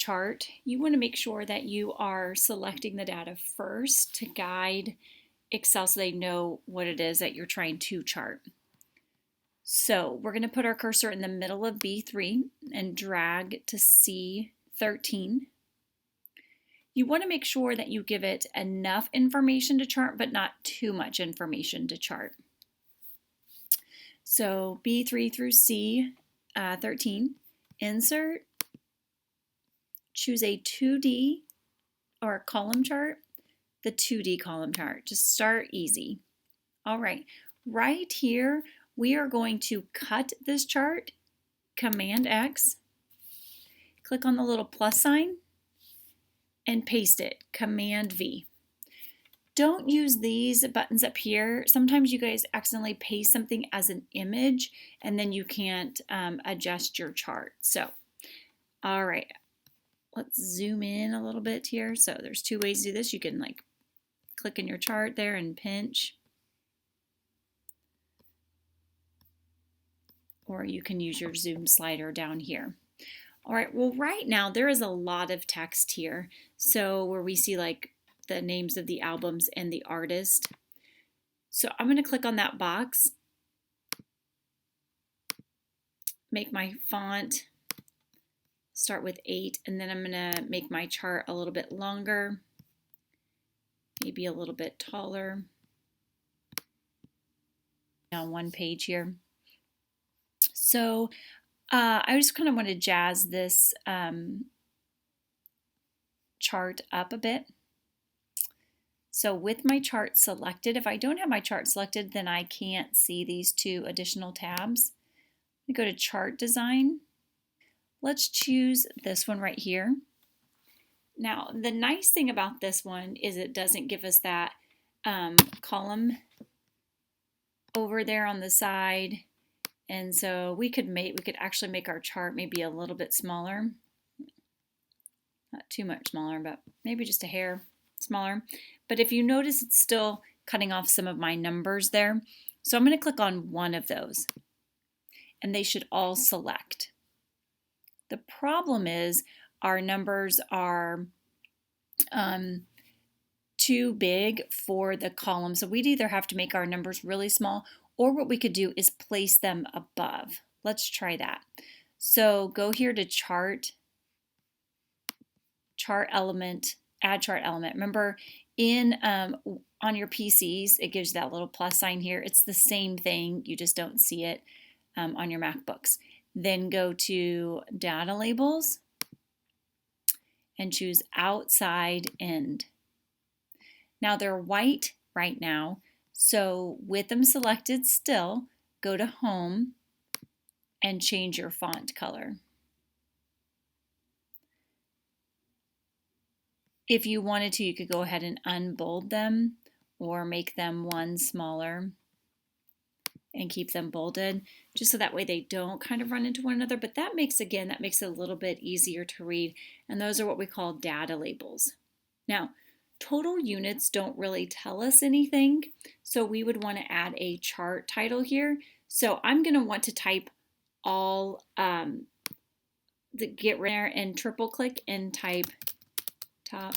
chart, you want to make sure that you are selecting the data first to guide Excel so they know what it is that you're trying to chart. So we're going to put our cursor in the middle of B3 and drag to C13. You want to make sure that you give it enough information to chart, but not too much information to chart. So B3 through C13, insert, choose a 2D or a column chart, the 2D column chart. Just start easy. All right, right here, we are going to cut this chart, Command X, click on the little plus sign, and paste it, Command V. Don't use these buttons up here. Sometimes you guys accidentally paste something as an image and then you can't adjust your chart. So, all right, let's zoom in a little bit here. So there's two ways to do this. You can like click in your chart there and pinch. Or you can use your zoom slider down here. All right, well right now there is a lot of text here. So where we see like the names of the albums and the artist. So I'm going to click on that box, make my font start with 8, and then I'm going to make my chart a little bit longer, maybe a little bit taller. On one page here. So I just kind of want to jazz this chart up a bit. So with my chart selected, if I don't have my chart selected, then I can't see these two additional tabs. We go to Chart Design. Let's choose this one right here. Now, the nice thing about this one is it doesn't give us that column over there on the side. And so we could actually make our chart maybe a little bit smaller. Not too much smaller, but maybe just a hair smaller. But if you notice, it's still cutting off some of my numbers there. So I'm going to click on one of those, and they should all select. The problem is our numbers are too big for the column. So we'd either have to make our numbers really small, or what we could do is place them above. Let's try that. So go here to Chart Element, Add Chart Element. Remember, on your PCs, it gives you that little plus sign here. It's the same thing, you just don't see it on your MacBooks. Then go to Data Labels and choose Outside End. Now they're white right now, so with them selected still, go to Home and change your font color. If you wanted to, you could go ahead and unbold them or make them one smaller and keep them bolded, just so that way they don't kind of run into one another. But that makes it a little bit easier to read. And those are what we call data labels. Now, total units don't really tell us anything, so we would want to add a chart title here. So I'm going to want to type all get rid there and triple click and type top.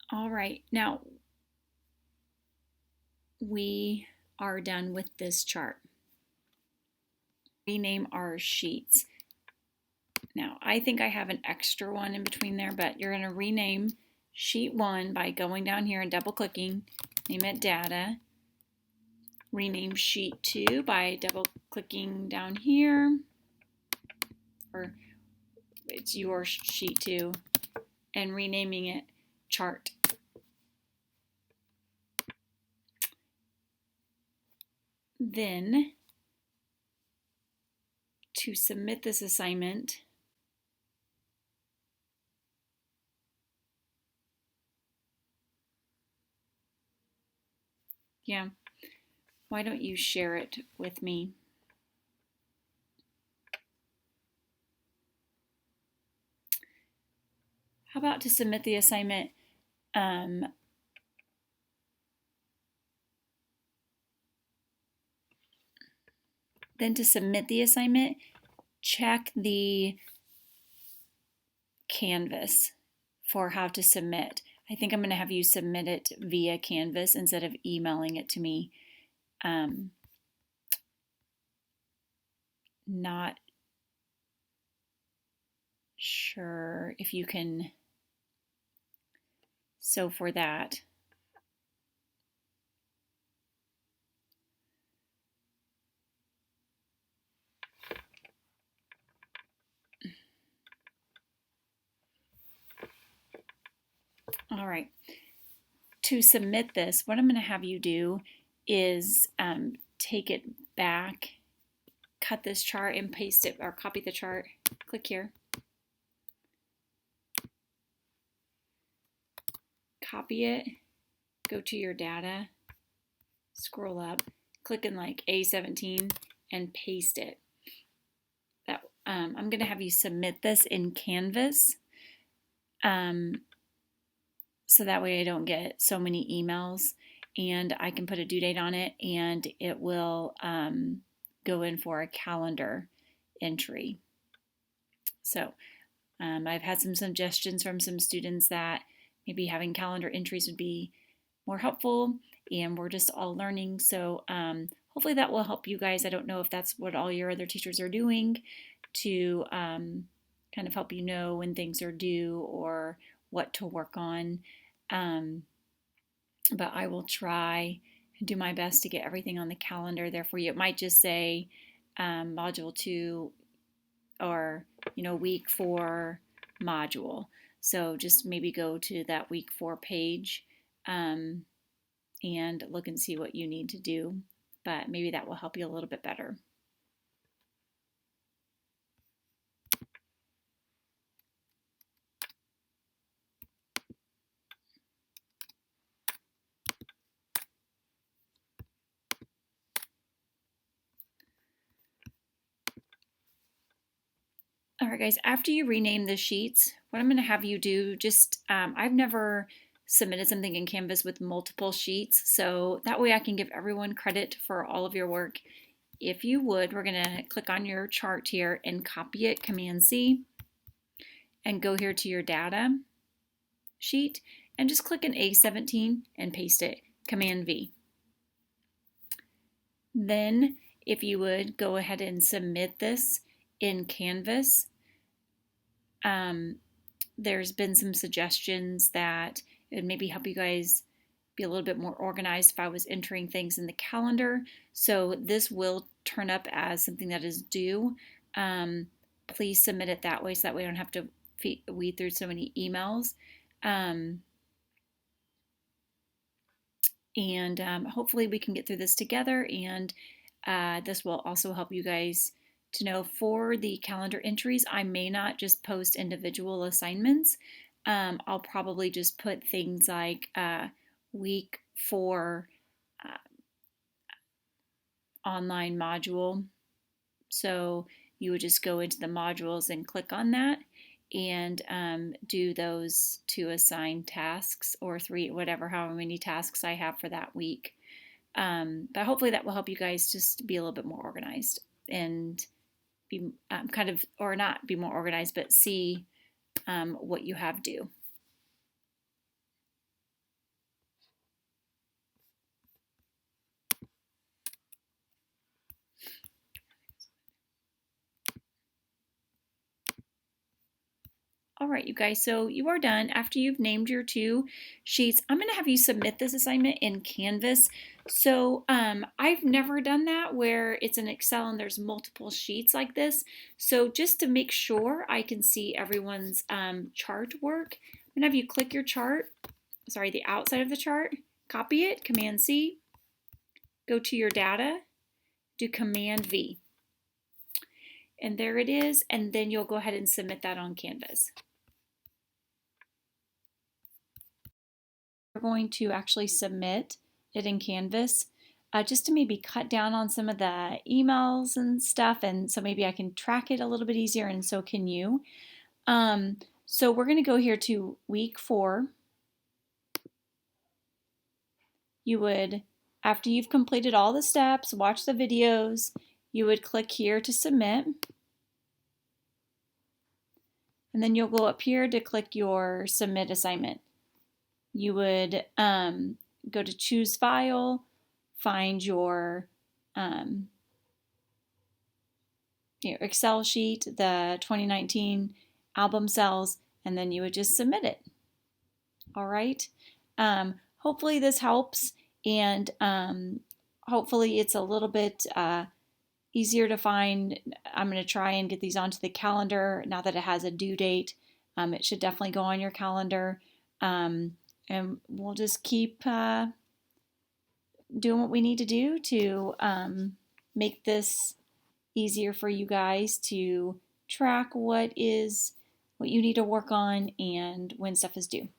All right, now we are done with this chart. Rename our sheets. Now, I think I have an extra one in between there, but you're going to rename sheet 1 by going down here and double clicking, name it data. Rename sheet 2 by double clicking down here, or it's your sheet 2, and renaming it chart. Then, to submit this assignment, why don't you share it with me? How about to submit the assignment, Then to submit the assignment, check the Canvas for how to submit. I think I'm going to have you submit it via Canvas instead of emailing it to me. Not sure if you can. So for that, all right. To submit this, what I'm going to have you do is take it back, cut this chart and paste it, or copy the chart. Click here. Copy it, go to your data, scroll up, click in like A17 and paste it. I'm going to have you submit this in Canvas so that way I don't get so many emails, and I can put a due date on it, and it will go in for a calendar entry. So I've had some suggestions from some students that maybe having calendar entries would be more helpful, and we're just all learning. So hopefully that will help you guys. I don't know if that's what all your other teachers are doing to kind of help you know when things are due or what to work on. But I will try and do my best to get everything on the calendar there for you. It might just say Module 2 or week 4 module. So just maybe go to that week 4 page and look and see what you need to do. But maybe that will help you a little bit better. All right, guys, after you rename the sheets, what I'm going to have you do, just, I've never submitted something in Canvas with multiple sheets, so that way I can give everyone credit for all of your work. If you would, we're going to click on your chart here and copy it, Command-C, and go here to your data sheet, and just click in A17 and paste it, Command-V. Then, if you would, go ahead and submit this in Canvas. There's been some suggestions that it would maybe help you guys be a little bit more organized if I was entering things in the calendar. So this will turn up as something that is due. Please submit it that way so that way I don't have to weed through so many emails. Hopefully we can get through this together, and this will also help you guys to know for the calendar entries. I may not just post individual assignments. I'll probably just put things like week 4 online module. So you would just go into the modules and click on that and do those 2 assigned tasks, or 3, whatever, however many tasks I have for that week. But hopefully that will help you guys just be a little bit more organized and be or not be more organized, but see what you have due. All right, you guys, so you are done. After you've named your 2 sheets, I'm going to have you submit this assignment in Canvas. So I've never done that where it's in Excel and there's multiple sheets like this. So just to make sure I can see everyone's chart work, I'm going to have you click your chart, the outside of the chart, copy it, Command-C, go to your data, do Command-V. And there it is, and then you'll go ahead and submit that on Canvas. We're going to actually submit it in Canvas just to maybe cut down on some of the emails and stuff, and so maybe I can track it a little bit easier, and so can you. So we're going to go here to week 4. You would, after you've completed all the steps, watch the videos, you would click here to submit. And then you'll go up here to click your submit assignment. You would go to choose file, find your Excel sheet, the 2019 album cells, and then you would just submit it. All right. Hopefully this helps, and hopefully it's a little bit easier to find. I'm going to try and get these onto the calendar now that it has a due date. It should definitely go on your calendar, and we'll just keep doing what we need to do to make this easier for you guys to track what you need to work on and when stuff is due.